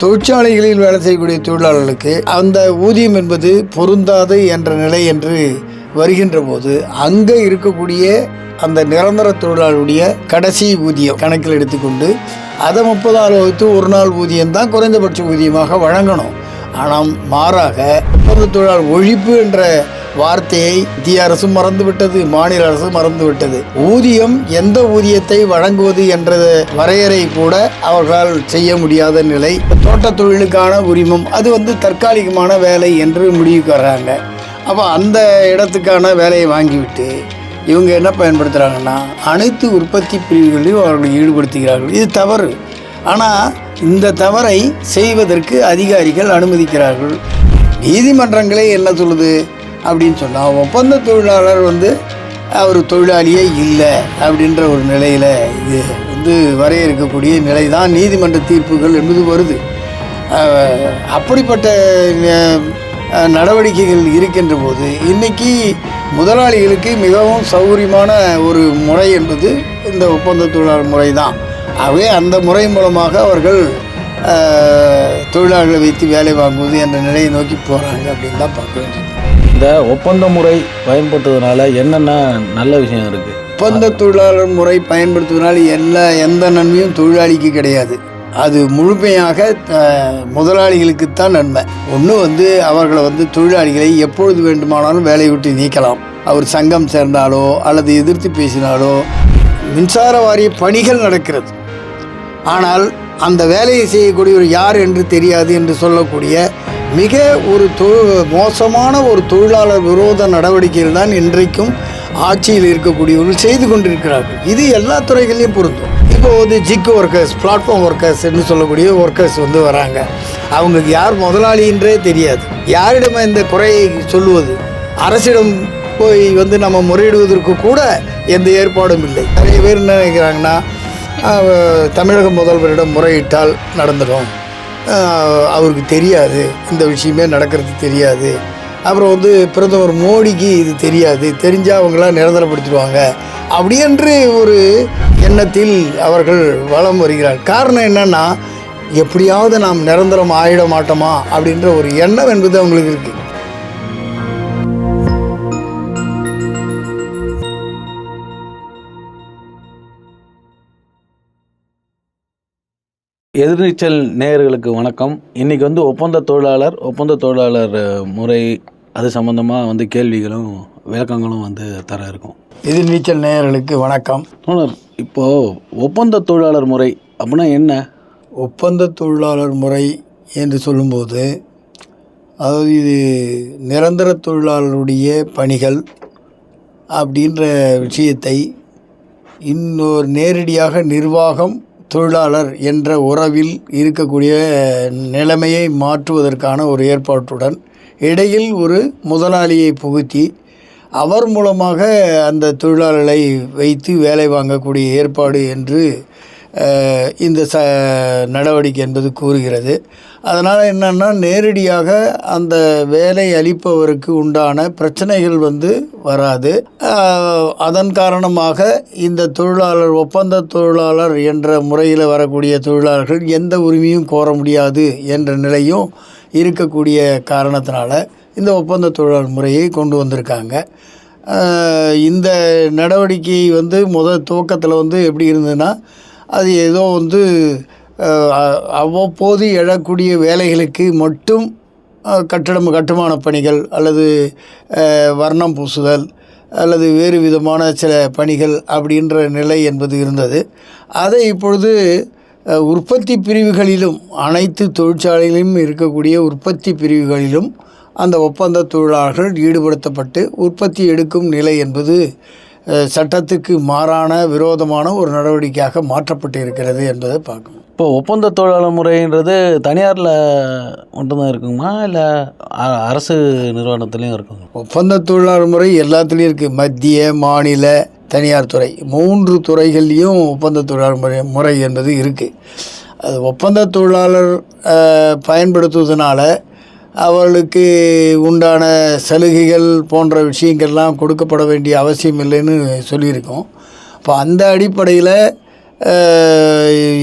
தொழிற்சாலைகளில் வேலை செய்யக்கூடிய தொழிலாளர்களுக்கு அந்த ஊதியம் என்பது பொருந்தாது என்ற நிலை என்று வருகின்ற போது அங்கே இருக்கக்கூடிய அந்த நிரந்தர தொழிலாளருடைய கடைசி ஊதியம் கணக்கில் எடுத்துக்கொண்டு அதை 30 நாள் வகுத்து ஒரு நாள் ஊதியம் தான் குறைந்தபட்ச ஊதியமாக வழங்கணும். ஆனால் மாறாக ஒப்பந்த தொழிலாளர் ஒழிப்பு என்ற வார்த்தையை இந்திய அரசு மறந்துவிட்டது, மாநில அரசு மறந்துவிட்டது. ஊதியம் எந்த ஊதியத்தை வழங்குவது என்ற வரையறை கூட அவர்களால் செய்ய முடியாத நிலை. தோட்ட தொழிலுக்கான உரிமம் அது தற்காலிகமான வேலை என்று முடிவுக்கு வர்றாங்க. அப்போ அந்த இடத்துக்கான வேலையை வாங்கிவிட்டு இவங்க என்ன பயன்படுத்துகிறாங்கன்னா அனைத்து உற்பத்தி பிரிவுகளிலும் அவர்களை ஈடுபடுத்துகிறார்கள். இது தவறு. ஆனால் இந்த தவறை செய்வதற்கு அதிகாரிகள் அனுமதிக்கிறார்கள். நீதிமன்றங்களே என்ன சொல்லுது அப்படின்னு சொன்னால் ஒப்பந்த தொழிலாளர் அவர் தொழிலாளியே இல்லை அப்படின்ற ஒரு நிலையில் இது வரையறுக்கக்கூடிய நிலை தான் நீதிமன்ற தீர்ப்புகள் என்பது வருது. அப்படிப்பட்ட நடவடிக்கைகள் இருக்கின்ற போது இன்றைக்கி முதலாளிகளுக்கு மிகவும் சௌகரியமான ஒரு முறை என்பது இந்த ஒப்பந்த தொழிலாளர் முறை தான். ஆகவே அந்த முறை மூலமாக அவர்கள் தொழிலாளர்களை வைத்து வேலை வாங்குவது என்ற நிலையை நோக்கி போகிறாங்க அப்படின்னு தான் பார்க்க வேண்டியது. இந்த ஒப்பந்த முறை பயன்படுத்துவதனால என்னென்ன நல்ல விஷயம் இருக்குது? ஒப்பந்த தொழிலாளர் முறை பயன்படுத்துவதனால எந்த நன்மையும் தொழிலாளிக்கு கிடையாது. அது முழுமையாக முதலாளிகளுக்குத்தான் நன்மை. ஒன்று அவர்களை தொழிலாளிகளை எப்பொழுது வேண்டுமானாலும் வேலையை விட்டு நீக்கலாம். அவர் சங்கம் சேர்ந்தாலோ அல்லது எதிர்த்து பேசினாலோ மின்சார வாரிய பணிகள் நடக்கிறது. ஆனால் அந்த வேலையை செய்யக்கூடியவர் யார் என்று தெரியாது என்று சொல்லக்கூடிய மிக ஒரு மோசமான ஒரு தொழிலாளர் விரோத நடவடிக்கைகள் தான் இன்றைக்கும் ஆட்சியில் இருக்கக்கூடியவர்கள் செய்து கொண்டிருக்கிறார்கள். இது எல்லா துறைகளையும் பொருந்தும். இப்போ ஜிக் ஒர்க்கர்ஸ், பிளாட்ஃபார்ம் ஒர்க்கர்ஸ் என்று சொல்லக்கூடிய ஒர்க்கர்ஸ் வராங்க. அவங்களுக்கு யார் முதலாளி என்றே தெரியாது. யாரிடம் இந்த குறையை சொல்லுவது? அரசிடம் போய் நம்ம முறையிடுவதற்கு கூட எந்த ஏற்பாடும் இல்லை. நிறைய பேர் என்ன நினைக்கிறாங்கன்னா தமிழக முதல்வரிடம் முறையிட்டால் நடந்துடும், அவருக்கு தெரியாது, இந்த விஷயமே நடக்கிறது தெரியாது, அப்புறம் பிரதமர் மோடிக்கு இது தெரியாது, தெரிஞ்சால் அவங்களாம் நிரந்தரப்படுத்திடுவாங்க அப்படி என்று ஒரு எண்ணத்தில் அவர்கள் வலம் வருகிறார். காரணம் என்னன்னா எப்படியாவது நாம் நிரந்தரம் ஆயிட மாட்டோமா அப்படின்ற ஒரு எண்ணம் என்பது அவங்களுக்கு இருக்குது. எதிர்நீச்சல் நேயர்களுக்கு வணக்கம். இன்றைக்கி ஒப்பந்த தொழிலாளர் முறை அது சம்மந்தமாக கேள்விகளும் விளக்கங்களும் தர இருக்கும். எதிர்நீச்சல் நேயர்களுக்கு வணக்கம். இப்போது ஒப்பந்த தொழிலாளர் முறை அப்படின்னா என்ன? ஒப்பந்த தொழிலாளர் முறை என்று சொல்லும்போது அதாவது இது நிரந்தர தொழிலாளருடைய பணிகள் அப்படின்ற விஷயத்தை இன்னொரு நேரடியாக நிர்வாகம் தொழிலாளர் என்ற உறவில் இருக்கக்கூடிய நிலைமையை மாற்றுவதற்கான ஒரு ஏற்பாட்டுடன் இடையில் ஒரு முதலாளியை புகுத்தி அவர் மூலமாக அந்த தொழிலாளர்களை வைத்து வேலை வாங்கக்கூடிய ஏற்பாடு என்று இந்த நடவடிக்கை என்பது கூறுகிறது. அதனால் என்னென்னா நேரடியாக அந்த வேலை அளிப்பவருக்கு உண்டான பிரச்சனைகள் வராது. அதன் காரணமாக இந்த தொழிலாளர் ஒப்பந்த தொழிலாளர் என்ற முறையில் வரக்கூடிய தொழிலாளர்கள் எந்த உரிமையும் கோர முடியாது என்ற நிலையும் இருக்கக்கூடிய காரணத்தினால இந்த ஒப்பந்த தொழிலாளர் முறையை கொண்டு வந்திருக்காங்க. இந்த நடவடிக்கை முதல் துவக்கத்தில் எப்படி இருந்ததுன்னா அது ஏதோ அவ்வப்போது எழக்கூடிய வேலைகளுக்கு மட்டும் கட்டுமான பணிகள் அல்லது வர்ணம் பூசுதல் அல்லது வேறு விதமான சில பணிகள் அப்படின்ற நிலை என்பது இருந்தது. அதை இப்பொழுது உற்பத்தி பிரிவுகளிலும் அனைத்து தொழிற்சாலைகளிலும் இருக்கக்கூடிய உற்பத்தி பிரிவுகளிலும் அந்த ஒப்பந்த தொழிலாளர்கள் ஈடுபடுத்தப்பட்டு உற்பத்தி எடுக்கும் நிலை என்பது சட்டத்துக்கு மாறான விரோதமான ஒரு நடவடிக்கையாக மாற்றப்பட்டு இருக்கிறது என்பதை பார்க்கணும். இப்போ ஒப்பந்த தொழிலாளர் முறைன்றது தனியாரில் மட்டும்தான் இருக்குமா இல்லை அரசு நிறுவனத்துலேயும் இருக்குங்க? ஒப்பந்த தொழிலாளர் முறை எல்லாத்துலேயும் இருக்குது. மத்திய, மாநில, தனியார் துறை 3 துறைகள்லேயும் ஒப்பந்த தொழிலாளர் முறை என்பது இருக்குது. அது ஒப்பந்த தொழிலாளர் பயன்படுத்துவதனால அவர்களுக்கு உண்டான சலுகைகள் போன்ற விஷயங்கள்லாம் கொடுக்கப்பட வேண்டிய அவசியம் இல்லைன்னு சொல்லியிருக்கோம். இப்போ அந்த அடிப்படையில்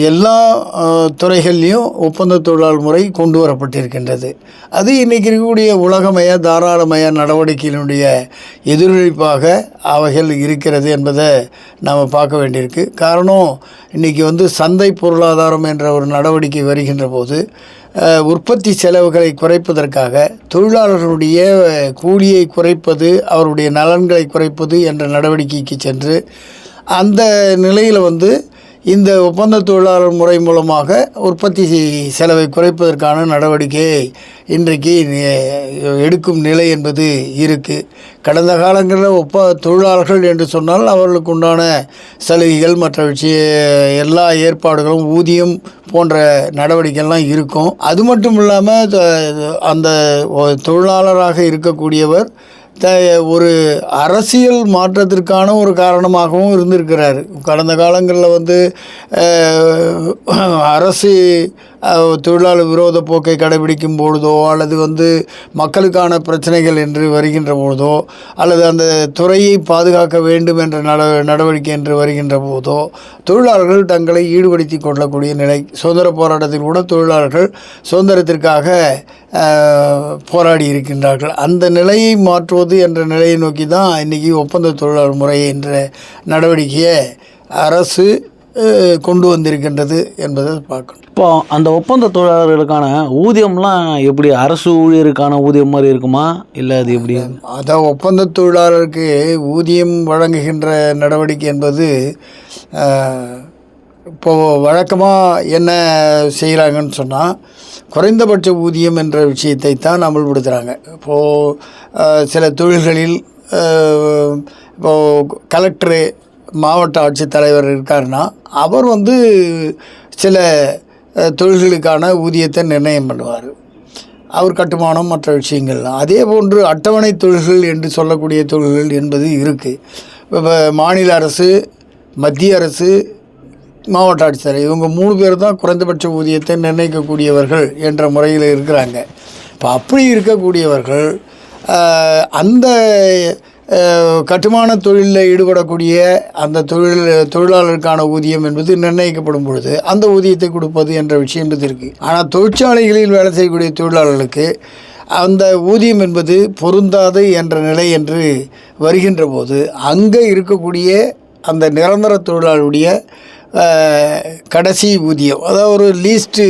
எல்லா துறைகள்லேயும் ஒப்பந்த தொழிலாளர் முறை கொண்டு வரப்பட்டிருக்கின்றது. அது இன்றைக்கி இருக்கக்கூடிய உலகமய தாராளமய நடவடிக்கையினுடைய எதிரொலிப்பாக அவைகள் இருக்கிறது என்பதை நாம் பார்க்க வேண்டியிருக்கு. காரணம், இன்றைக்கி சந்தை பொருளாதாரம் என்ற ஒரு நடவடிக்கை வருகின்ற போது உற்பத்தி செலவுகளை குறைப்பதற்காக தொழிலாளர்களுடைய கூலியை குறைப்பது, அவருடைய நலன்களை குறைப்பது என்ற நடவடிக்கைக்கு சென்று அந்த நிலையில் இந்த ஒப்பந்த தொழிலாளர் முறை மூலமாக உற்பத்தி செலவை குறைப்பதற்கான நடவடிக்கையை இன்றைக்கு எடுக்கும் நிலை என்பது இருக்குது. கடந்த காலங்களில் தொழிலாளர்கள் என்று சொன்னால் அவர்களுக்கு உண்டான சலுகைகள், மற்ற எல்லா ஏற்பாடுகளும், ஊதியம் போன்ற நடவடிக்கைகள்லாம் இருக்கும். அது மட்டும் இல்லாமல் அந்த தொழிலாளராக இருக்கக்கூடியவர் ஒரு அரசியல் மாற்றத்திற்கான ஒரு காரணமாகவும் இருந்திருக்கிறார். கடந்த காலங்களில் அரசு தொழிலாளர் விரோத போக்கை கடைபிடிக்கும் பொழுதோ, அல்லது மக்களுக்கான பிரச்சனைகள் என்று வருகின்ற பொழுதோ, அல்லது அந்த துறையை பாதுகாக்க வேண்டும் என்ற நடவடிக்கை என்று வருகின்ற போதோ தொழிலாளர்கள் தங்களை ஈடுபடுத்தி கொள்ளக்கூடிய நிலை. சுதந்திர போராட்டத்தில் கூட தொழிலாளர்கள் சுதந்திரத்திற்காக போராடி இருக்கின்றார்கள். அந்த நிலையை மாற்றுவது என்ற நிலையை நோக்கி தான் இன்றைக்கி ஒப்பந்த தொழிலாளர் முறை என்ற நடவடிக்கையை அரசு கொண்டு வந்திருக்கின்றது என்பதை பார்க்கணும். இப்போ அந்த ஒப்பந்த தொழிலாளர்களுக்கான ஊதியம்லாம் எப்படி, அரசு ஊழியருக்கான ஊதியம் மாதிரி இருக்குமா, இல்லை அது எப்படி? அதான் ஒப்பந்த தொழிலாளருக்கு ஊதியம் வழங்குகின்ற நடவடிக்கை என்பது இப்போது வழக்கமாக என்ன செய்கிறாங்கன்னு சொன்னால், குறைந்தபட்ச ஊதியம் என்ற விஷயத்தை தான் அமல்படுத்துகிறாங்க. இப்போது சில தொழில்களில் இப்போது கலெக்டரு, மாவட்ட ஆட்சித்தலைவர் இருக்காருன்னா அவர் சில தொழில்களுக்கான ஊதியத்தை நிர்ணயம் பண்ணுவார். அவர் கட்டுமானம், மற்ற விஷயங்கள்லாம். அதே போன்று அட்டவணை தொழில்கள் என்று சொல்லக்கூடிய தொழில்கள் என்பது இருக்குது. இப்போ மாநில அரசு, மத்திய அரசு, மாவட்ட ஆட்சித்தலைவர், இவங்க 3 பேர் தான் குறைந்தபட்ச ஊதியத்தை நிர்ணயிக்கக்கூடியவர்கள் என்ற முறையில் இருக்கிறாங்க. இப்போ அப்படி இருக்கக்கூடியவர்கள் அந்த கட்டுமான தொழிலில் ஈடுபடக்கூடிய அந்த தொழிலாளருக்கான ஊதியம் என்பது நிர்ணயிக்கப்படும் பொழுது அந்த ஊதியத்தை கொடுப்பது என்ற விஷயம் என்பது இருக்குது. ஆனால் தொழிற்சாலைகளில் வேலை செய்யக்கூடிய தொழிலாளர்களுக்கு அந்த ஊதியம் என்பது பொருந்தாது என்ற நிலை என்று வருகின்ற போது அங்கே இருக்கக்கூடிய அந்த நிரந்தர தொழிலாளருடைய கடைசி ஊதியம், அதாவது ஒரு லீஸ்ட்டு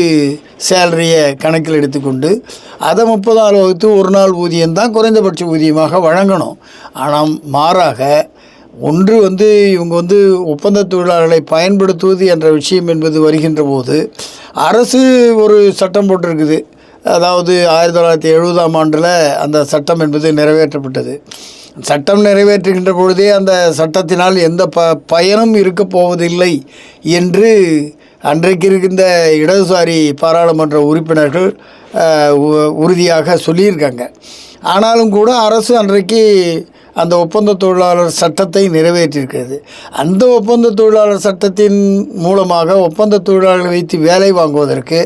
சேலரியை கணக்கில் எடுத்துக்கொண்டு அதை 30 நாள் வகுத்து ஒரு நாள் ஊதியம்தான் குறைந்தபட்ச ஊதியமாக வழங்கணும். ஆனால் மாறாக ஒன்று இவங்க ஒப்பந்த தொழிலாளர்களை பயன்படுத்துவது என்ற விஷயம் என்பது வருகின்ற போது அரசு ஒரு சட்டம் போட்டிருக்குது. அதாவது 1970ஆம் ஆண்டில் அந்த சட்டம் என்பது நிறைவேற்றப்பட்டது. சட்டம் நிறைவேற்றுகின்ற பொழுதே அந்த சட்டத்தினால் எந்த பயனும் இருக்கப் போவதில்லை என்று அன்றைக்கு இருக்கின்ற இடதுசாரி பாராளுமன்ற உறுப்பினர்கள் உறுதியாக சொல்லியிருக்காங்க. ஆனாலும் கூட அரசு அன்றைக்கு அந்த ஒப்பந்த தொழிலாளர் சட்டத்தை நிறைவேற்றியிருக்கிறது. அந்த ஒப்பந்த தொழிலாளர் சட்டத்தின் மூலமாக ஒப்பந்த தொழிலாளர்களை வைத்து வேலை வாங்குவதற்கு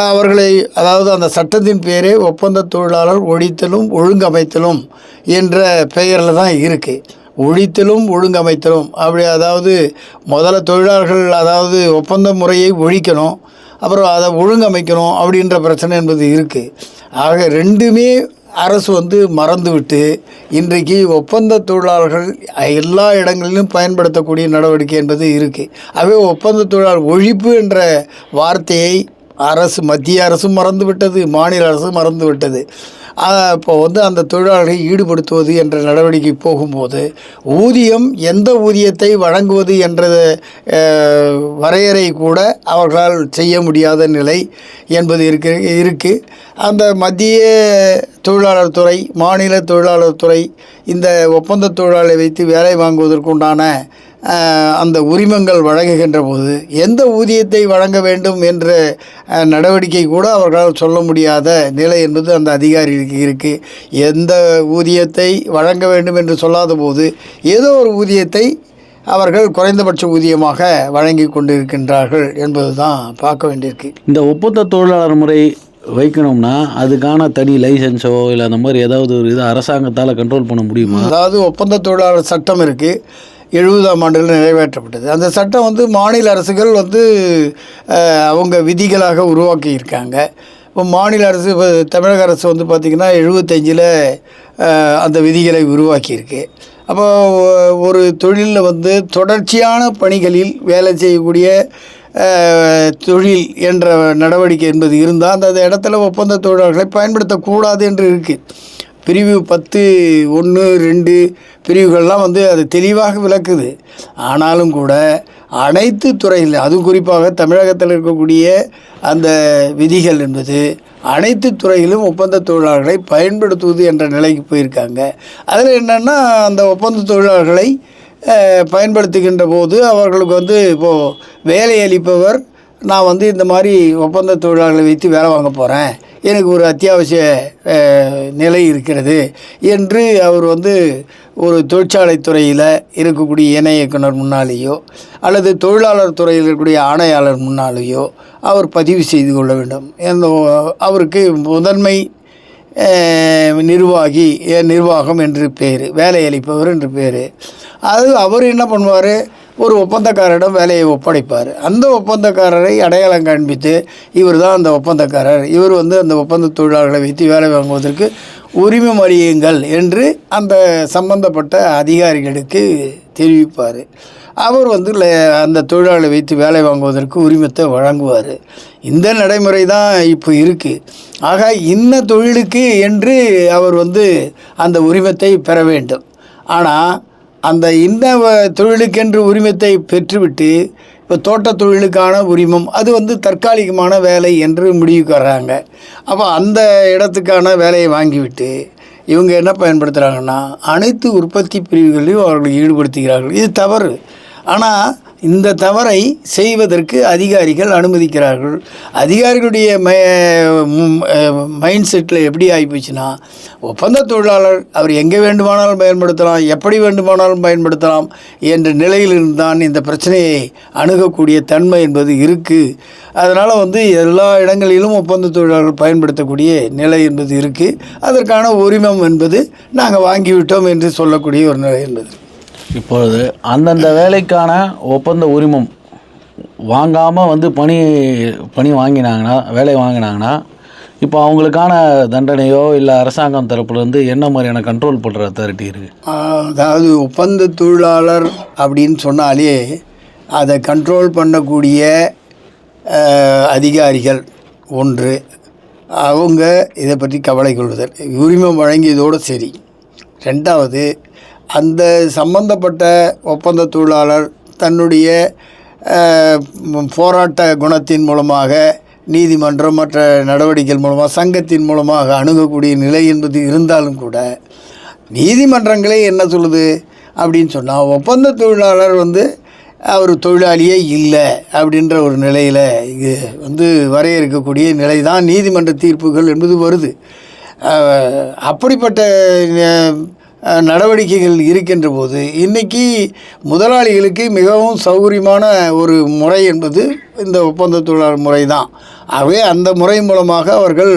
அவர்களை, அதாவது அந்த சட்டத்தின் பேரே ஒப்பந்த தொழிலாளர் ஒழித்தலும் ஒழுங்கமைத்தலும் என்ற பெயரில் தான் இருக்குது. ஒழித்தலும் ஒழுங்கமைத்தலும் அப்படி, அதாவது முதல்ல தொழிலாளர்கள், அதாவது ஒப்பந்த முறையை ஒழிக்கணும், அப்புறம் அதை ஒழுங்கமைக்கணும் அப்படின்ற பிரச்சனை என்பது இருக்குது. ஆக ரெண்டுமே அரசு மறந்துவிட்டு இன்றைக்கு ஒப்பந்த தொழிலாளர்கள் எல்லா இடங்களிலும் பயன்படுத்தக்கூடிய நடவடிக்கை என்பது இருக்குது. ஆகவே ஒப்பந்த தொழிலாளர் ஒழிப்பு என்ற வார்த்தையை அரசு, மத்திய அரசும் மறந்து விட்டது, மாநில அரசும் மறந்து விட்டது. இப்போ அந்த தொழிலாளர்களை ஈடுபடுத்துவது என்ற நடவடிக்கை போகும்போது ஊதியம், எந்த ஊதியத்தை வழங்குவது என்ற வரையறை கூட அவர்களால் செய்ய முடியாத நிலை என்பது இருக்குது. அந்த மத்திய தொழிலாளர் துறை, மாநில தொழிலாளர் துறை இந்த ஒப்பந்த தொழிலாளரை வைத்து வேலை வாங்குவதற்குண்டான அந்த உரிமங்கள் வழங்குகின்ற போது எந்த ஊதியத்தை வழங்க வேண்டும் என்ற நடவடிக்கை கூட அவர்களால் சொல்ல முடியாத நிலை என்பது அந்த அதிகாரிகளுக்கு இருக்குது. எந்த ஊதியத்தை வழங்க வேண்டும் என்று சொல்லாத போது ஏதோ ஒரு ஊதியத்தை அவர்கள் குறைந்தபட்ச ஊதியமாக வழங்கி கொண்டிருக்கின்றார்கள் என்பது தான் பார்க்க வேண்டியிருக்கு. இந்த ஒப்பந்த தொழிலாளர் முறை வைக்கணும்னா அதுக்கான தனி லைசன்ஸோ இல்லை அந்த மாதிரி ஏதாவது ஒரு இது அரசாங்கத்தால் கண்ட்ரோல் பண்ண முடியுமா? அதாவது ஒப்பந்த தொழிலாளர் சட்டம் இருக்குது. 70ஆம் ஆண்டில் நிறைவேற்றப்பட்டது. அந்த சட்டம் வந்து மாநில அரசுகள் வந்து அவங்க விதிகளாக உருவாக்கியிருக்காங்க. இப்போ மாநில அரசு, இப்போ தமிழக அரசு வந்து பார்த்திங்கன்னா 75ல் அந்த விதிகளை உருவாக்கியிருக்கு. அப்போ ஒரு தொழிலில் வந்து தொடர்ச்சியான பணிகளில் வேலை செய்யக்கூடிய தொழில் என்ற நடவடிக்கை என்பது இருந்தால் அந்த இடத்துல ஒப்பந்த தொழிலாளர்களை பயன்படுத்தக்கூடாது என்று இருக்குது. பிரிவு 10(1)(2) பிரிவுகள்லாம் வந்து அது தெளிவாக விளக்குது. ஆனாலும் கூட அனைத்து துறையில், அதுவும் குறிப்பாக தமிழகத்தில் இருக்கக்கூடிய அந்த விதிகள் என்பது அனைத்து துறையிலும் ஒப்பந்த தொழிலாளர்களை பயன்படுத்துவது என்ற நிலைக்கு போயிருக்காங்க. அதில் என்னென்னா, அந்த ஒப்பந்த தொழிலாளர்களை பயன்படுத்துகின்ற போது அவர்களுக்கு வந்து இப்போது வேலை அளிப்பவர், நான் வந்து இந்த மாதிரி ஒப்பந்த தொழிலாளர்களை வைத்து வேலை வாங்க போகிறேன், எனக்கு ஒரு அத்தியாவசிய நிலை இருக்கிறது என்று அவர் வந்து ஒரு தொழிற்சாலை துறையில் இருக்கக்கூடிய இணை இயக்குனர் முன்னாலேயோ அல்லது தொழிலாளர் துறையில் இருக்கக்கூடிய ஆணையாளர் முன்னாலேயோ அவர் பதிவு செய்து கொள்ள வேண்டும். அவருக்கு முதன்மை நிர்வாகம் என்று பேர், வேலை அளிப்பவர் என்று பேர். அது அவர் என்ன பண்ணுவார், ஒரு ஒப்பந்தக்காரரிடம் வேலையை ஒப்படைப்பார். அந்த ஒப்பந்தக்காரரை அடையாளம் காண்பித்து, இவர் தான் அந்த ஒப்பந்தக்காரர், இவர் வந்து அந்த ஒப்பந்த தொழிலாளர்களை வைத்து வேலை வாங்குவதற்கு உரிமம் அளியுங்கள் என்று அந்த சம்பந்தப்பட்ட அதிகாரிகளுக்கு தெரிவிப்பார். அவர் வந்து அந்த தொழிலாளரை வைத்து வேலை வாங்குவதற்கு உரிமத்தை வழங்குவார். இந்த நடைமுறை தான் இப்போ இருக்குது. ஆக இன்ன தொழிலுக்கு என்று அவர் வந்து அந்த உரிமத்தை பெற வேண்டும். ஆனால் அந்த இந்த தொழிலுக்கென்று உரிமத்தை பெற்றுவிட்டு இப்போ தோட்ட தொழிலுக்கான உரிமம் அது வந்து தற்காலிகமான வேலை என்று முடிவுக்கு வர்றாங்க. அப்போ அந்த இடத்துக்கான வேலையை வாங்கிவிட்டு இவங்க என்ன பயன்படுத்துகிறாங்கன்னா, அனைத்து உற்பத்தி பிரிவுகளிலும் அவர்களை ஈடுபடுத்துகிறார்கள். இது தவறு. ஆனால் இந்த தவறை செய்வதற்கு அதிகாரிகள் அனுமதிக்கிறார்கள். அதிகாரிகளுடைய மைண்ட் செட்டில் எப்படி ஆகிப்போச்சுன்னா, ஒப்பந்த தொழிலாளர் அவர் எங்கே வேண்டுமானாலும் பயன்படுத்தலாம், எப்படி வேண்டுமானாலும் பயன்படுத்தலாம் என்ற நிலையிலிருந்தான் இந்த பிரச்சனையை அணுகக்கூடிய தன்மை என்பது இருக்குது. அதனால் வந்து எல்லா இடங்களிலும் ஒப்பந்த தொழிலாளர்கள் பயன்படுத்தக்கூடிய நிலை என்பது இருக்குது. அதற்கான உரிமம் என்பது நாங்கள் வாங்கிவிட்டோம் என்று சொல்லக்கூடிய ஒரு நிலை என்பது. இப்பொழுது அந்தந்த வேலைக்கான ஒப்பந்த உரிமம் வாங்காமல் வந்து பணி வாங்கினாங்கன்னா, வேலை வாங்கினாங்கன்னா, இப்போ அவங்களுக்கான தண்டனையோ இல்லை அரசாங்கம் தரப்புலேருந்து என்ன மாதிரியான கண்ட்ரோல் பண்ணுற அத்தாரிட்டி இருக்குது? அதாவது ஒப்பந்த தொழிலாளர் அப்படின்னு சொன்னாலே அதை கண்ட்ரோல் பண்ணக்கூடிய அதிகாரிகள் ஒன்று, அவங்க இதை பற்றி கவலை கொள்வதல், உரிமம் வழங்கியதோடு சரி. ரெண்டாவது, அந்த சம்பந்தப்பட்ட ஒப்பந்த தொழிலாளர் தன்னுடைய போராட்ட குணத்தின் மூலமாக, நீதிமன்றம் மற்ற நடவடிக்கைகள் மூலமாக, சங்கத்தின் மூலமாக அணுகக்கூடிய நிலை என்பது இருந்தாலும் கூட, நீதிமன்றங்களே என்ன சொல்லுது அப்படின்னு சொன்னால், ஒப்பந்த தொழிலாளர் வந்து அவர் தொழிலாளியே இல்லை அப்படின்ற ஒரு நிலையில் இது வந்து வரையறுக்கக்கூடிய நிலை தான் நீதிமன்ற தீர்ப்புகள் என்பது வருது. அப்படிப்பட்ட நடவடிக்கைகள் இருக்கின்ற போது இன்றைக்கி முதலாளிகளுக்கு மிகவும் சௌகரியமான ஒரு முறை என்பது இந்த ஒப்பந்த தொழிலாளர் முறை தான். ஆகவே அந்த முறை மூலமாக அவர்கள்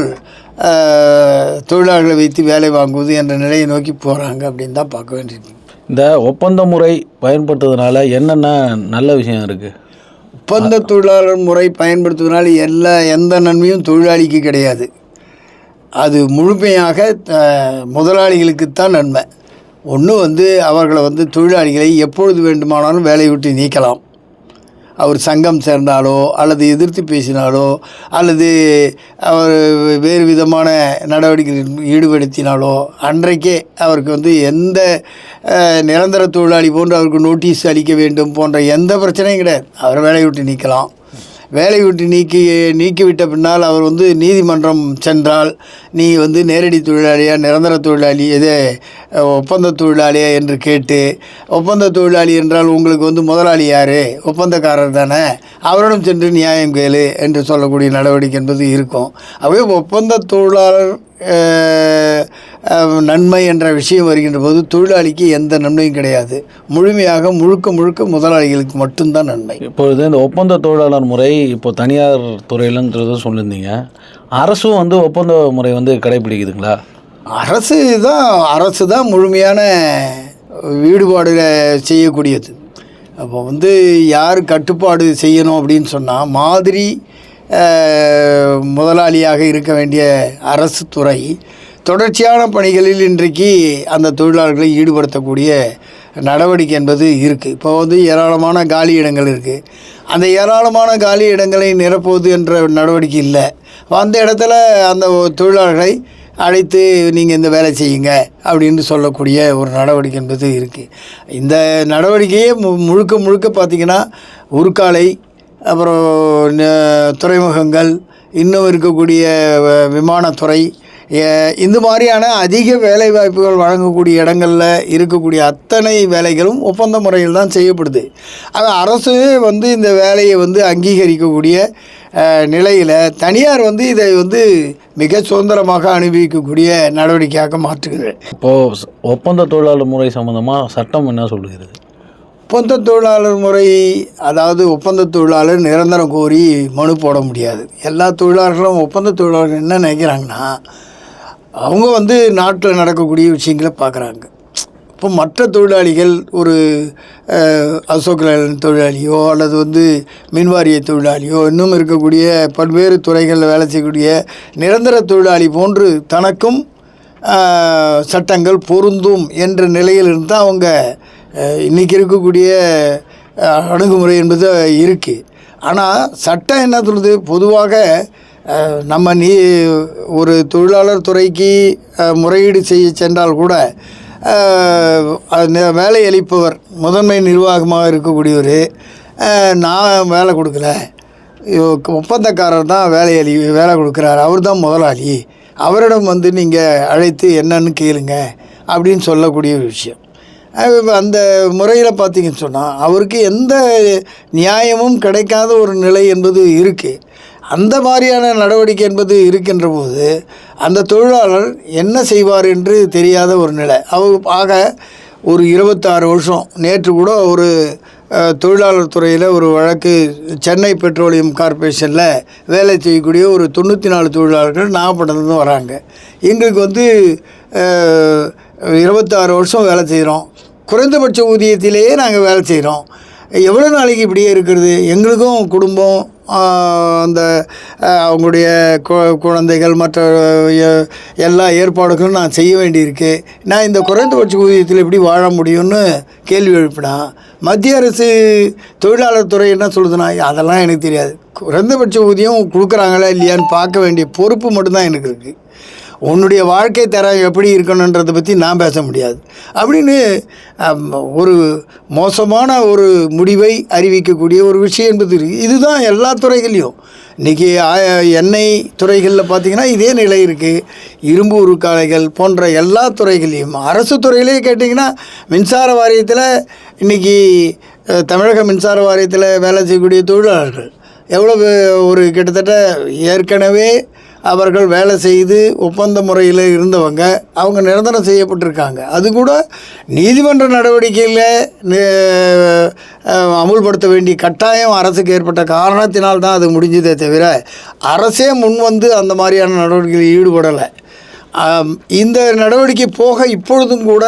தொழிலாளர்களை வைத்து வேலை வாங்குவது என்ற நிலையை நோக்கி போகிறாங்க அப்படின்னு தான் பார்க்க வேண்டியிருக்கு. இந்த ஒப்பந்த முறை பயன்படுத்துவதனால என்னென்ன நல்ல விஷயம் இருக்குது? ஒப்பந்த தொழிலாளர் முறை பயன்படுத்துவதனால எந்த நன்மையும் தொழிலாளிக்கு கிடையாது. அது முழுமையாக முதலாளிகளுக்குத்தான் நன்மை. ஒன்று வந்து அவர்களை வந்து தொழிலாளிகளை எப்பொழுது வேண்டுமானாலும் வேலையை விட்டு நீக்கலாம். அவர் சங்கம் சேர்ந்தாலோ அல்லது எதிர்த்து பேசினாலோ அல்லது அவர் வேறு விதமான நடவடிக்கைகளில் ஈடுபடுத்தினாலோ அன்றைக்கே அவருக்கு வந்து எந்த நிரந்தர தொழிலாளி போன்று அவருக்கு நோட்டீஸ் அளிக்க வேண்டும் போன்ற எந்த பிரச்சனையும் கிடையாது. அவர் வேலையை விட்டு நீக்கலாம். வேலை விட்டு நீக்கிவிட்ட பின்னால் அவர் வந்து நீதிமன்றம் சென்றால், நீ வந்து நேரடி தொழிலாளியா நிரந்தர தொழிலாளி ஒப்பந்த தொழிலாளியா என்று கேட்டு, ஒப்பந்த தொழிலாளி என்றால் உங்களுக்கு வந்து முதலாளி யார், ஒப்பந்தக்காரர் தானே, அவரிடம் சென்று நியாயம் கேளு என்று சொல்லக்கூடிய நடவடிக்கை என்பது இருக்கும். ஆகவே ஒப்பந்த தொழிலாளர் நன்மை என்ற விஷயம் வருகின்ற போது தொழிலாளிக்கு எந்த நன்மையும் கிடையாது. முழுக்க முதலாளிகளுக்கு மட்டும்தான் நன்மை. இப்பொழுது இந்த ஒப்பந்த தொழிலாளர் முறை இப்போ தனியார் துறையிலன்றது சொல்லியிருந்தீங்க. அரசும் வந்து ஒப்பந்த முறை வந்து கடைபிடிக்குதுங்களா? அரசு தான் முழுமையான ஈடுபாடு செய்யக்கூடியது. அப்போ வந்து யார் கட்டுப்பாடு செய்யணும் அப்படின்னு சொன்னால், மாதிரி முதலாளியாக இருக்க வேண்டிய அரசு துறை தொடர்ச்சியான பணிகளில் இன்றைக்கு அந்த தொழிலாளர்களை ஈடுபடுத்தக்கூடிய நடவடிக்கை என்பது இருக்குது. இப்போ வந்து ஏராளமான காலி இடங்கள் இருக்குது. அந்த ஏராளமான காலி இடங்களை நிரப்புவது என்ற நடவடிக்கை இல்லை. அந்த இடத்துல அந்த தொழிலாளர்களை அழைத்து நீங்கள் இந்த வேலை செய்யுங்க அப்படின்னு சொல்லக்கூடிய ஒரு நடவடிக்கை என்பது இருக்குது. இந்த நடவடிக்கையே முழுக்க முழுக்க பார்த்திங்கன்னா உருக்காலை, அப்புறம் துறைமுகங்கள், இன்னும் இருக்கக்கூடிய விமானத்துறை, இந்த மாதிரியான அதிக வேலை வாய்ப்புகள் வழங்கக்கூடிய இடங்களில் இருக்கக்கூடிய அத்தனை வேலைகளும் ஒப்பந்த முறையில் தான் செய்யப்படுது. அது அரசு வந்து இந்த வேலையை வந்து அங்கீகரிக்கக்கூடிய நிலையில் தனியார் வந்து இதை வந்து மிக சுதந்திரமாக அனுபவிக்கக்கூடிய நடவடிக்கையாக மாற்றுகிறது. இப்போது ஒப்பந்த தொழிலாளர் முறை சம்மந்தமாக சட்டம் என்ன சொல்லுகிறது? ஒப்பந்த தொழிலாளர் முறை, அதாவது ஒப்பந்த தொழிலாளர் நிரந்தரம் கோரி மனு போட முடியாது. எல்லா தொழிலாளர்களும் ஒப்பந்த தொழிலாளர்கள் என்ன நினைக்கிறாங்கன்னா, அவங்க வந்து நாட்டில் நடக்கக்கூடிய விஷயங்களை பார்க்குறாங்க. இப்போ மற்ற தொழிலாளிகள் ஒரு அசோக் லேலண்ட் தொழிலாளியோ அல்லது வந்து மின்வாரிய தொழிலாளியோ இன்னும் இருக்கக்கூடிய பல்வேறு துறைகளில் வேலை செய்யக்கூடிய நிரந்தர தொழிலாளி போன்று தனக்கும் சட்டங்கள் பொருந்தும் என்ற நிலையில் இருந்தால் அவங்க இன்றைக்கி இருக்கக்கூடிய அணுகுமுறை என்பது இருக்குது. ஆனால் சட்டம் என்ன சொல்லுது? பொதுவாக நம்ம ஒரு தொழிலாளர் துறைக்கு முறையீடு செய்ய சென்றால் கூட வேலை அளிப்பவர் முதன்மை நிர்வாகமாக இருக்கக்கூடியவர் நான் வேலை கொடுக்கல, ஒப்பந்தக்காரர் தான் வேலை கொடுக்குறாரு, அவர் தான் முதலாளி, அவரிடம் வந்து நீங்கள் அழைத்து என்னன்னு கேளுங்க அப்படின்னு சொல்லக்கூடிய ஒரு விஷயம். அந்த முறையில் பார்த்திங்கன்னு சொன்னால் அவருக்கு எந்த நியாயமும் கிடைக்காத ஒரு நிலை என்பது இருக்குது. அந்த மாதிரியான நடவடிக்கை என்பது இருக்கின்ற போது அந்த தொழிலாளர் என்ன செய்வார் என்று தெரியாத ஒரு நிலை. ஆக ஒரு 26 வருஷம், நேற்று கூட ஒரு தொழிலாளர் துறையில் ஒரு வழக்கு, சென்னை பெட்ரோலியம் கார்ப்பரேஷனில் வேலை செய்யக்கூடிய ஒரு 94 தொழிலாளர்கள் நாகப்பட்டினத்துலேருந்து வராங்க. எங்களுக்கு வந்து 26 வருஷம் வேலை செய்கிறோம், குறைந்தபட்ச ஊதியத்திலேயே நாங்கள் வேலை செய்கிறோம், எவ்வளோ நாளைக்கு இப்படியே இருக்கிறது? எங்களுக்கும் குடும்பம், அந்த அவங்களுடைய குழந்தைகள், மற்ற எல்லா ஏற்பாடுகளும் நான் செய்ய வேண்டியிருக்கு, நான் இந்த குறைந்தபட்ச ஊதியத்தில் எப்படி வாழ முடியும்னு கேள்வி எழுப்பினா, மத்திய அரசு தொழிலாளர் துறை என்ன சொல்லுதுன்னா, அதெல்லாம் எனக்கு தெரியாது, குறைந்தபட்ச ஊதியம் கொடுக்குறாங்களா இல்லையான்னு பார்க்க வேண்டிய பொறுப்பு மட்டும்தான் எனக்கு இருக்குது, உன்னுடைய வாழ்க்கை தரம் எப்படி இருக்கணுன்றதை பற்றி நான் பேச முடியாது அப்படின்னு ஒரு மோசமான ஒரு முடிவை அறிவிக்கக்கூடிய ஒரு விஷயம் என்பது இருக்குது. இதுதான் எல்லா துறைகள்லையும். இன்றைக்கி எண்ணெய் துறைகளில் பார்த்திங்கன்னா இதே நிலை இருக்குது. இரும்பு உருக்காலைகள் போன்ற எல்லா துறைகளையும், அரசு துறையிலே கேட்டிங்கன்னா மின்சார வாரியத்தில் இன்றைக்கி தமிழக மின்சார வாரியத்தில் வேலை செய்யக்கூடிய தொழிலாளர்கள் எவ்வளவு ஒரு கிட்டத்தட்ட ஏற்கனவே அவர்கள் வேலை செய்து ஒப்பந்த முறையில் இருந்தவங்க அவங்க நிரந்தரம் செய்யப்பட்டிருக்காங்க. அது கூட நீதிமன்ற நடவடிக்கையில் அமுல்படுத்த வேண்டிய கட்டாயம் அரசுக்கு ஏற்பட்ட காரணத்தினால் தான் அது முடிஞ்சதே தவிர அரசே முன் வந்து அந்த மாதிரியான நடவடிக்கைகளில் ஈடுபடலை. இந்த நடவடிக்கை போக இப்பொழுதும் கூட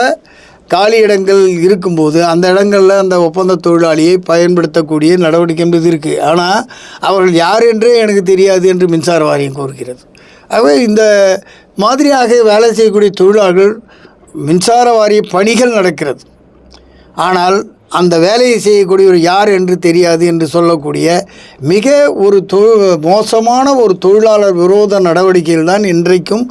காலி இடங்கள் இருக்கும்போது அந்த இடங்களில் அந்த ஒப்பந்த தொழிலாளியை பயன்படுத்தக்கூடிய நடவடிக்கை என்பது இருக்குது. ஆனால் அவர்கள் யார் என்றே எனக்கு தெரியாது என்று மின்சார வாரியம் கோருகிறது. ஆகவே இந்த மாதிரியாக வேலை செய்யக்கூடிய தொழிலாளர்கள் மின்சார வாரிய பணிகள் நடக்கிறது, ஆனால் அந்த வேலையை செய்யக்கூடியவர் யார் என்று தெரியாது என்று சொல்லக்கூடிய மிக ஒரு மோசமான ஒரு தொழிலாளர் விரோத நடவடிக்கைகள் தான் இன்றைக்கும்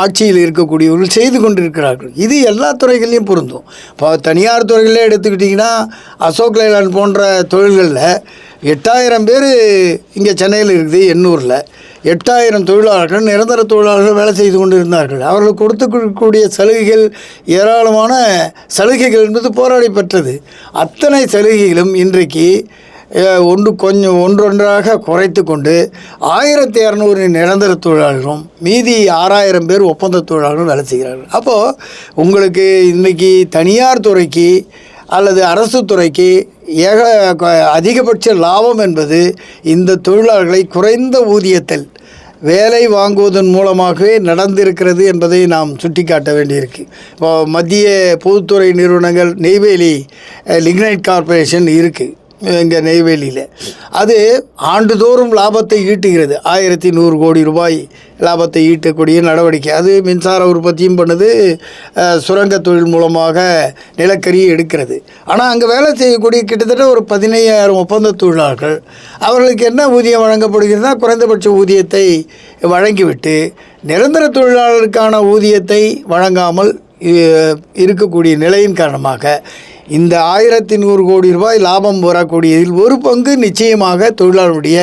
ஆட்சியில் இருக்கக்கூடியவர்கள் செய்து கொண்டிருக்கிறார்கள். இது எல்லா துறைகள்லையும் பொருந்தும். இப்போ தனியார் துறைகளே எடுத்துக்கிட்டிங்கன்னா அசோக் லேலண்ட் போன்ற தொழில்களில் 8000 பேர் இங்கே சென்னையில் இருக்குது, எண்ணூரில் 8000 தொழிலாளர்கள் நிரந்தர தொழிலாளர்கள் வேலை செய்து கொண்டு இருந்தார்கள். அவர்களுக்கு கொடுத்துக்கூடிய சலுகைகள் ஏராளமான சலுகைகள் என்பது போராடி பெற்றது. அத்தனை சலுகைகளும் இன்றைக்கு ஒன்றொன்றாக குறைத்து கொண்டு 1200 நிரந்தர தொழிலாளர்களும் மீதி 6000 பேர் ஒப்பந்த தொழிலாளர்களும் வேலை செய்கிறார்கள். அப்போது உங்களுக்கு இன்றைக்கி தனியார் துறைக்கு அல்லது அரசு துறைக்கு அதிகபட்ச லாபம் என்பது இந்த தொழிலாளர்களை குறைந்த ஊதியத்தில் வேலை வாங்குவதன் மூலமாகவே நடந்திருக்கிறது என்பதை நாம் சுட்டிக்காட்ட வேண்டியிருக்கு. இப்போ மத்திய பொதுத்துறை நிறுவனங்கள் நெய்வேலி லிக்னைட் கார்ப்பரேஷன் இருக்குது இங்கே நெய்வேலியில். அது ஆண்டுதோறும் லாபத்தை ஈட்டுகிறது. 1100 கோடி ரூபாய் லாபத்தை ஈட்டக்கூடிய நடவடிக்கை. அது மின்சார உற்பத்தியும் பண்ணுது, சுரங்க தொழில் மூலமாக நிலக்கரியை எடுக்கிறது. ஆனால் அங்கே வேலை செய்யக்கூடிய கிட்டத்தட்ட ஒரு 15,000 ஒப்பந்த தொழிலாளர்கள். அவர்களுக்கு என்ன ஊதியம் வழங்கப்படுகிறதுனா குறைந்தபட்ச ஊதியத்தை வழங்கிவிட்டு நிரந்தர தொழிலாளருக்கான ஊதியத்தை வழங்காமல் இருக்கக்கூடிய நிலையின் காரணமாக இந்த 1100 கோடி ரூபாய் லாபம் வரக்கூடியதில் ஒரு பங்கு நிச்சயமாக தொழிலாளருடைய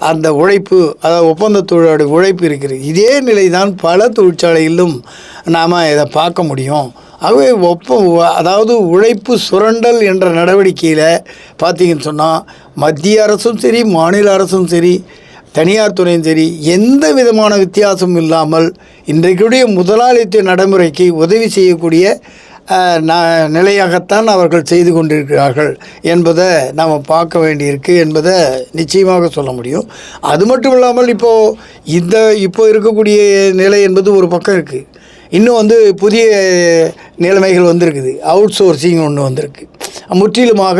அந்த உழைப்பு, அதாவது ஒப்பந்த தொழிலாளருடைய உழைப்பு இருக்கிறது. இதே நிலை தான் பல தொழிற்சாலைகளிலும் நாம் இதை பார்க்க முடியும். ஆகவே அதாவது உழைப்பு சுரண்டல் என்ற நடவடிக்கையில் பார்த்திங்கன்னு சொன்னால் மத்திய அரசும் சரி, மாநில அரசும் சரி, தனியார் துறையும் சரி, எந்த விதமான வித்தியாசமும் இல்லாமல் இன்றைக்குடைய முதலாளித்துவ நடைமுறைக்கு உதவி செய்யக்கூடிய நிலையாகத்தான் அவர்கள் செய்து கொண்டிருக்கிறார்கள் என்பதை நாம் பார்க்க வேண்டியிருக்கு என்பதை நிச்சயமாக சொல்ல முடியும். அது மட்டும் இல்லாமல் இப்போ இருக்கக்கூடிய நிலை என்பது ஒரு பக்கம் இருக்குது. இன்னும் புதிய நிலைமைகள் வந்திருக்குது. அவுட் சோர்சிங் ஒன்று வந்திருக்கு. முற்றிலுமாக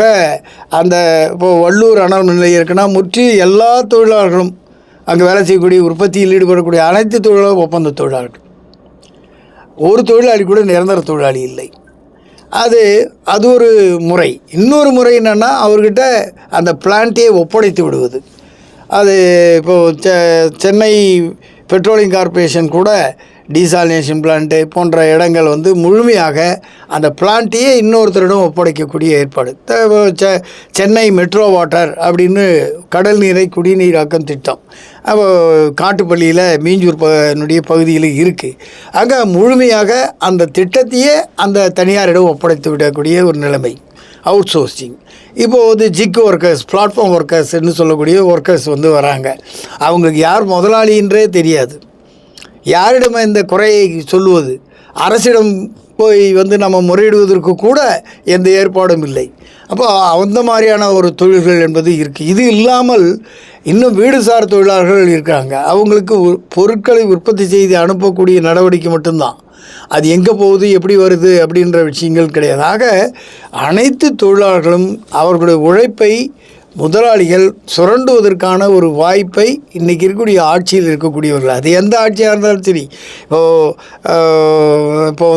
அந்த இப்போது வள்ளூர் அனல் மின் நிலையம் இருக்குன்னா எல்லா தொழிலாளர்களும் அங்கே வேலை செய்யக்கூடிய உற்பத்தியில் ஈடுபடக்கூடிய அனைத்து தொழிலாளர் ஒப்பந்த தொழிலாளர்கள். ஒரு தொழிலாளி கூட நிரந்தர தொழிலாளி இல்லை. அது ஒரு முறை. இன்னொரு முறை என்னென்னா அவர்கிட்ட அந்த பிளான்ட்டே ஒப்படைத்து விடுவது. அது இப்போது சென்னை பெட்ரோலியம் கார்ப்பரேஷன் கூட டீசாலினேஷன் பிளான்ட்டு போன்ற இடங்கள் முழுமையாக அந்த பிளான்ட்டையே இன்னொருத்தரிடம் ஒப்படைக்கக்கூடிய ஏற்பாடு. சென்னை மெட்ரோ வாட்டர் அப்படின்னு கடல் நீரை குடிநீராக்கும் திட்டம் காட்டுப்பள்ளியில் மீஞ்சூர் பகுதியில் இருக்குது. அங்கே முழுமையாக அந்த திட்டத்தையே அந்த தனியாரிடம் ஒப்படைத்து விடக்கூடிய ஒரு நிலைமை. Out sourcing. இப்போது ஜிக் ஒர்க்கர்ஸ், பிளாட்ஃபார்ம் ஒர்க்கர்ஸ்ன்னு சொல்லக்கூடிய ஒர்க்கர்ஸ் வராங்க. அவங்களுக்கு யார் முதலாளின்றே தெரியாது. யாரிடம் இந்த குறையை சொல்லுவது? அரசிடம் போய் நம்ம முறையிடுவதற்கு கூட எந்த ஏற்பாடும் இல்லை. அப்போ அந்த மாதிரியான ஒரு தொழில்கள் என்பது இருக்குது. இது இல்லாமல் இன்னும் வீடுசார் தொழிலாளர்கள் இருக்காங்க. அவங்களுக்கு பொருட்களை உற்பத்தி செய்து அனுப்பக்கூடிய நடவடிக்கை மட்டும்தான். அது எங்கே போகுது, எப்படி வருது அப்படின்ற விஷயங்கள் கிடையாது. ஆக அனைத்து தொழிலாளர்களும் அவர்களுடைய உழைப்பை முதலாளிகள் சுரண்டுவதற்கான ஒரு வாய்ப்பை இன்றைக்கி இருக்கக்கூடிய ஆட்சியில் இருக்கக்கூடியவர்கள், அது எந்த ஆட்சியாக இருந்தாலும் சரி, இப்போ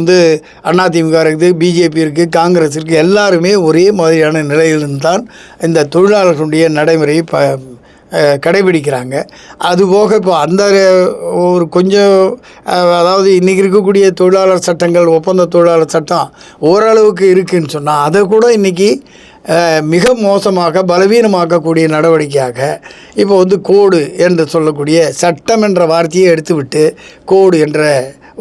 அதிமுக இருக்குது, பிஜேபி இருக்குது, காங்கிரஸ் இருக்குது, எல்லாருமே ஒரே மாதிரியான நிலையில்தான் இந்த தொழிலாளர்களுடைய நடைமுறையை கடைபிடிக்கிறாங்க. அதுபோக இப்போ அந்த ஒரு கொஞ்சம் அதாவது இன்றைக்கி இருக்கக்கூடிய தொழிலாளர் சட்டங்கள், ஒப்பந்த தொழிலாளர் சட்டம் ஓரளவுக்கு இருக்குதுன்னு சொன்னால் அதை கூட இன்றைக்கி மிக மோசமாக பலவீனமாக்கக்கூடிய நடவடிக்கையாக இப்போ கோடு என்று சொல்லக்கூடிய சட்டம் என்ற வார்த்தையை எடுத்துவிட்டு கோடு என்ற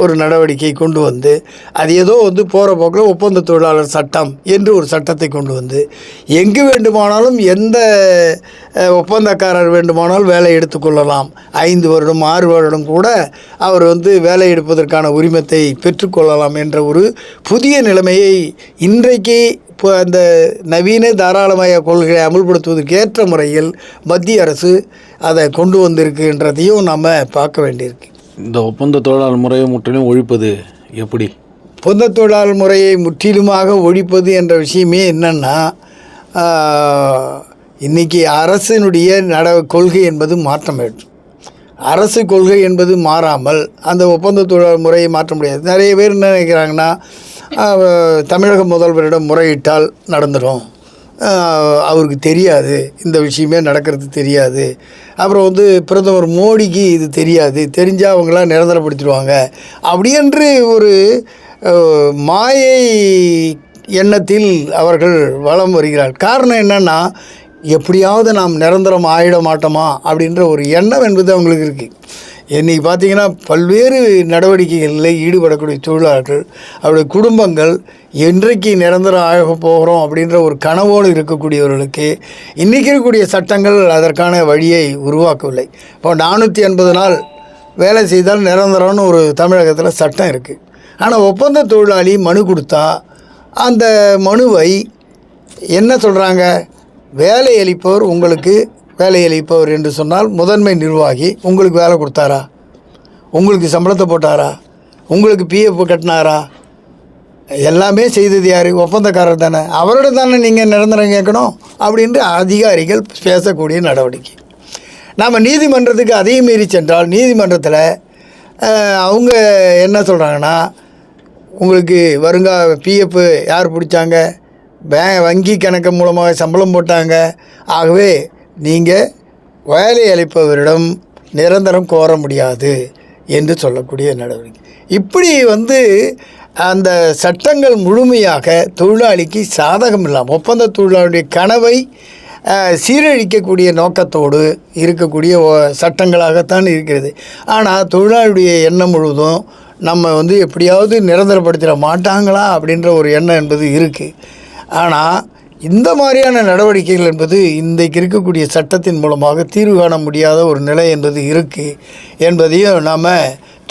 ஒரு நடவடிக்கை கொண்டு அது ஏதோ போகிற போக்கில் ஒப்பந்த தொழிலாளர் சட்டம் என்று ஒரு சட்டத்தை கொண்டு எங்கு வேண்டுமானாலும் எந்த ஒப்பந்தக்காரர் வேண்டுமானாலும் வேலை எடுத்துக்கொள்ளலாம். 5 வருடம் 6 வருடம் கூட அவர் வேலை எடுப்பதற்கான உரிமத்தை பெற்றுக்கொள்ளலாம் என்ற ஒரு புதிய நிலைமையை இன்றைக்கு இப்போ அந்த நவீன தாராளமய கொள்கையை அமுல்படுத்துவதற்கு ஏற்ற முறையில் மத்திய அரசு அதை கொண்டு வந்திருக்குன்றதையும் நம்ம பார்க்க வேண்டியிருக்கு. இந்த ஒப்பந்த தொழிலாளர் முறையை முற்றிலும் ஒழிப்பது எப்படி? ஒப்பந்த தொழிலாளர் முறையை முற்றிலுமாக ஒழிப்பது என்ற விஷயமே என்னென்னா, இன்றைக்கி அரசினுடைய கொள்கை என்பது மாற்றம் வேண்டும். அரசு கொள்கை என்பது மாறாமல் அந்த ஒப்பந்த தொழிலாளர் முறையை மாற்ற முடியாது. நிறைய பேர் என்ன நினைக்கிறாங்கன்னா, தமிழக முதல்வரிடம் முறையிட்டால் நடந்துடும், அவருக்கு தெரியாது, இந்த விஷயமே நடக்கிறது தெரியாது, அப்புறம் பிரதமர் மோடிக்கு இது தெரியாது, தெரிஞ்சால் அவங்களாம் நிரந்தரப்படுத்திடுவாங்க அப்படியென்று ஒரு மாயை எண்ணத்தில் அவர்கள் வலம் வருகிறார். காரணம் என்னென்னா, எப்படியாவது நாம் நிரந்தரம் ஆகிட மாட்டோமா அப்படின்ற ஒரு எண்ணம் என்பது அவங்களுக்கு இருக்குது. இன்றைக்கி பார்த்திங்கன்னா பல்வேறு நடவடிக்கைகளில் ஈடுபடக்கூடிய தொழிலாளர்கள், அவருடைய குடும்பங்கள் என்றைக்கு நிரந்தரம் ஆக போகிறோம் அப்படின்ற ஒரு கனவோடு இருக்கக்கூடியவர்களுக்கு இன்றைக்கி இருக்கக்கூடிய சட்டங்கள் அதற்கான வழியை உருவாக்கவில்லை. இப்போ 480 நாள் வேலை செய்தால் நிரந்தரம்னு ஒரு தமிழகத்தில் சட்டம் இருக்குது. ஆனால் ஒப்பந்த தொழிலாளி மனு கொடுத்தா அந்த மனுவை என்ன சொல்கிறாங்க, வேலை அளிப்பவர் உங்களுக்கு வேலையளிப்பவர் என்று சொன்னால் முதன்மை நிர்வாகி உங்களுக்கு வேலை கொடுத்தாரா? உங்களுக்கு சம்பளத்தை போட்டாரா? உங்களுக்கு பிஎஃப் கட்டினாரா? எல்லாமே செய்தது யார்? ஒப்பந்தக்காரர் தானே. அவரோட தானே நீங்கள் நிரந்தரம் கேட்கணும் அப்படின்ட்டு அதிகாரிகள் பேசக்கூடிய நடவடிக்கை. நாம் நீதிமன்றத்துக்கு அதையும் மீறி சென்றால் நீதிமன்றத்தில் அவங்க என்ன சொல்கிறாங்கன்னா, உங்களுக்கு பிஎஃப் யார் பிடிச்சாங்க? வங்கி கணக்கு மூலமாக சம்பளம் போட்டாங்க. ஆகவே நீங்கள் வேலை அளிப்பவரிடம் நிரந்தரம் கோர முடியாது என்று சொல்லக்கூடிய நடவடிக்கை. இப்படி அந்த சட்டங்கள் முழுமையாக தொழிலாளிக்கு சாதகம் இல்லாமல் ஒப்பந்த தொழிலாளியுடைய கனவை சீரழிக்கக்கூடிய நோக்கத்தோடு இருக்கக்கூடிய சட்டங்களாகத்தான் இருக்கிறது. ஆனால் தொழிலாளியுடைய எண்ணம் முழுவதும் நம்ம எப்படியாவது நிரந்தரப்படுத்திட மாட்டாங்களா அப்படின்ற ஒரு எண்ணம் என்பது இருக்குது. ஆனால் இந்த மாதிரியான நடவடிக்கைகள் என்பது இன்றைக்கு இருக்கக்கூடிய சட்டத்தின் மூலமாக தீர்வு காண முடியாத ஒரு நிலை என்பது இருக்குது என்பதையும் நாம்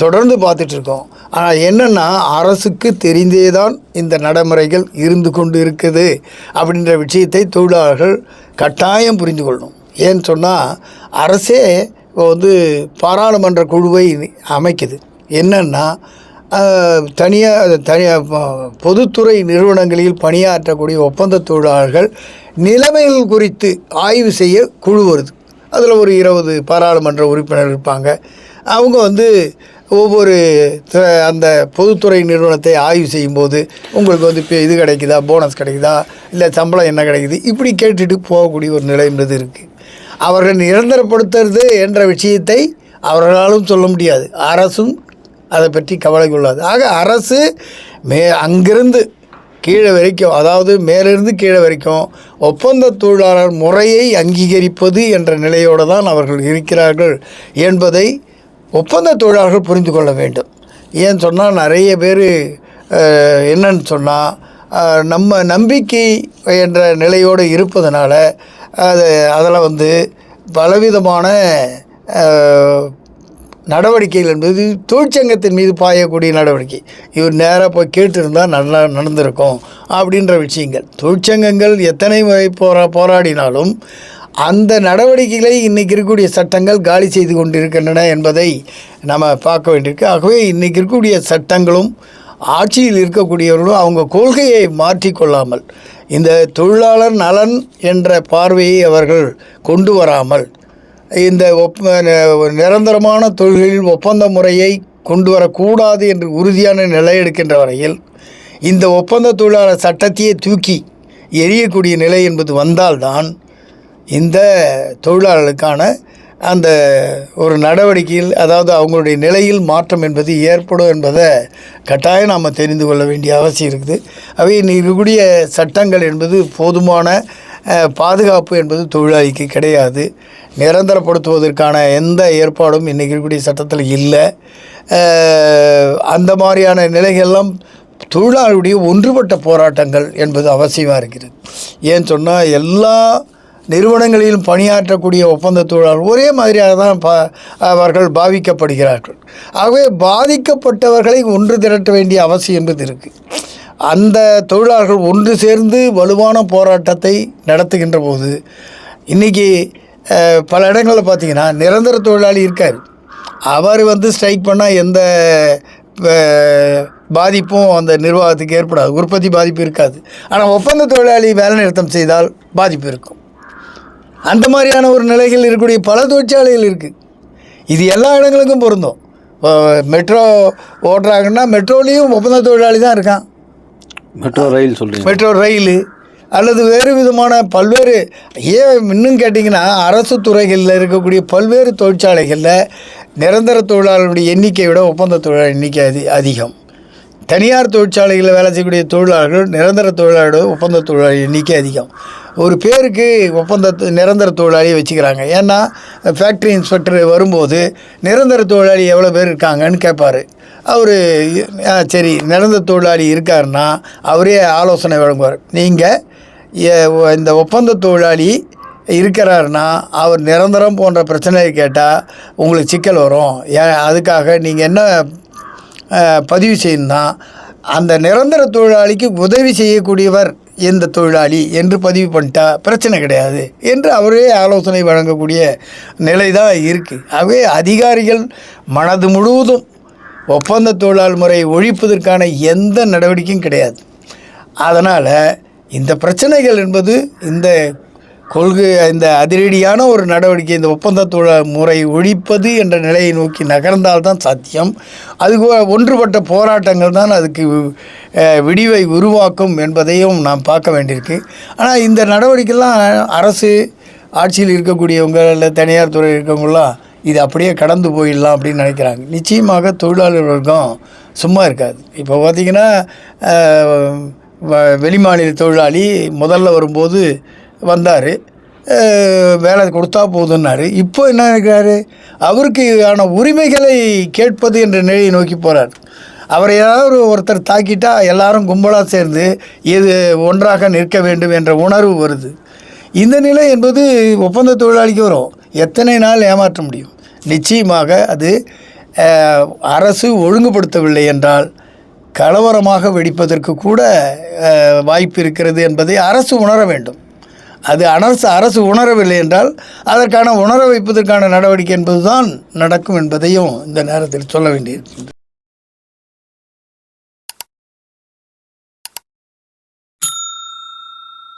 தொடர்ந்து பார்த்துட்ருக்கோம். ஆனால் என்னென்னா, அரசுக்கு தெரிந்தே தான் இந்த நடைமுறைகள் இருந்து கொண்டு இருக்குது அப்படின்ற விஷயத்தை தொழிலாளர்கள் கட்டாயம் புரிந்து கொள்ளணும். ஏன்னு சொன்னால், அரசே பாராளுமன்ற குழுவை அமைக்குது. என்னென்னா, பொதுத்துறை நிறுவனங்களில் பணியாற்றக்கூடிய ஒப்பந்த தொழிலாளர்கள் நிலைமைகள் குறித்து ஆய்வு செய்ய குழு வருது. அதில் ஒரு 20 பாராளுமன்ற உறுப்பினர் இருப்பாங்க. அவங்க ஒவ்வொரு அந்த பொதுத்துறை நிறுவனத்தை ஆய்வு செய்யும்போது உங்களுக்கு இப்போ இது கிடைக்குதா, போனஸ் கிடைக்குதா, இல்லை சம்பளம் என்ன கிடைக்குது, இப்படி கேட்டுட்டு போகக்கூடிய ஒரு நிலை என்பது இருக்குது. அவர்கள் நிரந்தரப்படுத்துறது என்ற விஷயத்தை அவர்களாலும் சொல்ல முடியாது. அரசும் அதை பற்றி கவலை கொள்ளாது. ஆக அரசு அங்கிருந்து கீழே வரைக்கும், அதாவது மேலிருந்து கீழே வரைக்கும் ஒப்பந்த தொழிலாளர் முறையை அங்கீகரிப்பது என்ற நிலையோடு தான் அவர்கள் இருக்கிறார்கள் என்பதை ஒப்பந்த தொழிலாளர்கள் புரிந்து கொள்ள வேண்டும். ஏன்னு சொன்னால், நிறைய பேர் என்னன்னு சொன்னால் நம்ம நம்பிக்கை என்ற நிலையோடு இருப்பதனால அதில் பலவிதமான நடவடிக்கைகள் என்பது தொழிற்சங்கத்தின் மீது பாயக்கூடிய நடவடிக்கை. இவர் நேராக போய் கேட்டிருந்தால் நல்லா நடந்திருக்கும் அப்படின்ற விஷயங்கள். தொழிற்சங்கங்கள் எத்தனை முறை போராடினாலும் அந்த நடவடிக்கைகளை இன்றைக்கி இருக்கக்கூடிய சட்டங்கள் காலி செய்து கொண்டு இருக்கின்றன என்பதை நம்ம பார்க்க வேண்டியிருக்கு. ஆகவே இன்றைக்கி இருக்கக்கூடிய சட்டங்களும் ஆட்சியில் இருக்கக்கூடியவர்களும் அவங்க கொள்கையை மாற்றிக்கொள்ளாமல், இந்த தொழிலாளர் நலன் என்ற பார்வையை அவர்கள் கொண்டு வராமல், இந்த நிரந்தரமான தொழில்களில் ஒப்பந்த முறையை கொண்டு வரக்கூடாது என்று உறுதியான நிலை எடுக்கின்ற வரையில் இந்த ஒப்பந்த தொழிலாளர் சட்டத்தையே தூக்கி எரியக்கூடிய நிலை என்பது வந்தால்தான் இந்த தொழிலாளர்களுக்கான அந்த ஒரு நடவடிக்கையில், அதாவது அவங்களுடைய நிலையில் மாற்றம் என்பது ஏற்படும் என்பதை கட்டாயம் நாம் தெரிந்து கொள்ள வேண்டிய அவசியம் இருக்குது. அவை இருக்கக்கூடிய சட்டங்கள் என்பது போதுமான பாதுகாப்பு என்பது தொழிலாளிக்கு கிடையாது. நிரந்தரப்படுத்துவதற்கான எந்த ஏற்பாடும் இன்றைக்கி இருக்கக்கூடிய சட்டத்தில் இல்லை. அந்த மாதிரியான நிலைகள்லாம் தொழிலாளருடைய ஒன்றுபட்ட போராட்டங்கள் என்பது அவசியமாக இருக்கிறது. ஏன்னு சொன்னால், எல்லா நிறுவனங்களிலும் பணியாற்றக்கூடிய ஒப்பந்த தொழிலாளர்கள் ஒரே மாதிரியாக தான் அவர்கள் பாதிக்கப்படுகிறார்கள். ஆகவே பாதிக்கப்பட்டவர்களை ஒன்று திரட்ட வேண்டிய அவசியம் என்பது இருக்குது. அந்த தொழிலாளர்கள் ஒன்று சேர்ந்து வலுவான போராட்டத்தை நடத்துகின்ற போது, இன்றைக்கி பல இடங்களில் பார்த்திங்கன்னா நிரந்தர தொழிலாளி இருக்கார். அவர் ஸ்ட்ரைக் பண்ணால் எந்த பாதிப்பும் அந்த நிர்வாகத்துக்கு ஏற்படாது, உற்பத்தி பாதிப்பு இருக்காது. ஆனால் ஒப்பந்த தொழிலாளி வேலை நிறுத்தம் செய்தால் பாதிப்பு இருக்கும். அந்த மாதிரியான ஒரு நிலைகள் இருக்கக்கூடிய பல தொழிற்சாலைகள் இருக்குது. இது எல்லா இடங்களுக்கும் பொருந்தும். மெட்ரோ ஓட்டுறாங்கன்னா மெட்ரோலேயும் ஒப்பந்த தொழிலாளி தான் இருக்கான். மெட்ரோ ரயில் அல்லது வேறு விதமான பல்வேறு, இன்னும் கேட்டிங்கன்னா அரசு துறைகளில் இருக்கக்கூடிய பல்வேறு தொழிற்சாலைகளில் நிரந்தர தொழிலாளர்களுடைய எண்ணிக்கையை விட ஒப்பந்த தொழிலாளர் எண்ணிக்கை அதிகம். தனியார் தொழிற்சாலைகளில் வேலை செய்யக்கூடிய தொழிலாளர்கள் நிரந்தர தொழிலாளரோட ஒப்பந்த தொழிலாளி எண்ணிக்கை அதிகம். ஒரு பேருக்கு நிரந்தர தொழிலாளியை வச்சுக்கிறாங்க. ஏன்னா ஃபேக்ட்ரி இன்ஸ்பெக்டர் வரும்போது நிரந்தர தொழிலாளி எவ்வளோ பேர் இருக்காங்கன்னு கேட்பார். அவர் சரி நிரந்தர தொழிலாளி இருக்காருன்னா அவரே ஆலோசனை வழங்குவார். நீங்கள் இந்த ஒப்பந்த தொழிலாளி இருக்கிறாருன்னா அவர் நிரந்தரம் போன்ற பிரச்சனையை கேட்டால் உங்களுக்கு சிக்கல் வரும். அதுக்காக நீங்கள் என்ன பதிவு செய்யணும்னா, அந்த நிரந்தர தொழிலாளிக்கு உதவி செய்யக்கூடியவர் இந்த தொழிலாளி என்று பதிவு பண்ணிட்டா பிரச்சனை கிடையாது என்று அவரே ஆலோசனை வழங்கக்கூடிய நிலை தான் இருக்குது. ஆகவே அதிகாரிகள் மனது முழுவதும் ஒப்பந்த தொழிலாளர் முறை ஒழிப்பதற்கான எந்த நடவடிக்கையும் கிடையாது. அதனால் இந்த பிரச்சனைகள் என்பது இந்த கொள்கை, இந்த அதிரடியான ஒரு நடவடிக்கை, இந்த ஒப்பந்த தொழிலாளர் முறை ஒழிப்பது என்ற நிலையை நோக்கி நகர்ந்தால்தான் சாத்தியம். அது ஒன்றுபட்ட போராட்டங்கள் தான் அதுக்கு விடிவை உருவாக்கும் என்பதையும் நாம் பார்க்க வேண்டியிருக்கு. ஆனால் இந்த நடவடிக்கைலாம் அரசு ஆட்சியில் இருக்கக்கூடியவங்க இல்லை தனியார் துறை இருக்கவங்களாம் இது அப்படியே கடந்து போயிடலாம் அப்படின்னு நினைக்கிறாங்க. நிச்சயமாக தொழிலாளர் வர்க்கம் சும்மா இருக்காது. இப்போ பார்த்திங்கன்னா வெளிமாநில தொழிலாளி முதல்ல வரும்போது வந்தார், வேலை கொடுத்தா போதுன்னாரு. இப்போ என்ன நினைக்கிறாரு, அவருக்கான உரிமைகளை கேட்பது என்ற நிலையை நோக்கி போகிறார். அவரை ஏதாவது ஒருத்தர் தாக்கிட்டா எல்லாரும் கும்பலாக சேர்ந்து இது ஒன்றாக நிற்க வேண்டும் என்ற உணர்வு வருது. இந்த நிலை என்பது ஒப்பந்த தொழிலாளிக்கு வரும். எத்தனை நாள் ஏமாற்ற முடியும்? நிச்சயமாக அது அரசு ஒழுங்குபடுத்தவில்லை என்றால் கலவரமாக வெடிப்பதற்கு கூட வாய்ப்பு இருக்கிறது என்பதை அரசு உணர வேண்டும். அது அரசு உணரவில்லை என்றால் அதற்கான உணர வைப்பதற்கான நடவடிக்கை என்பதுதான் நடக்கும் என்பதையும் இந்த நேரத்தில் சொல்ல வேண்டியிருக்கிறது.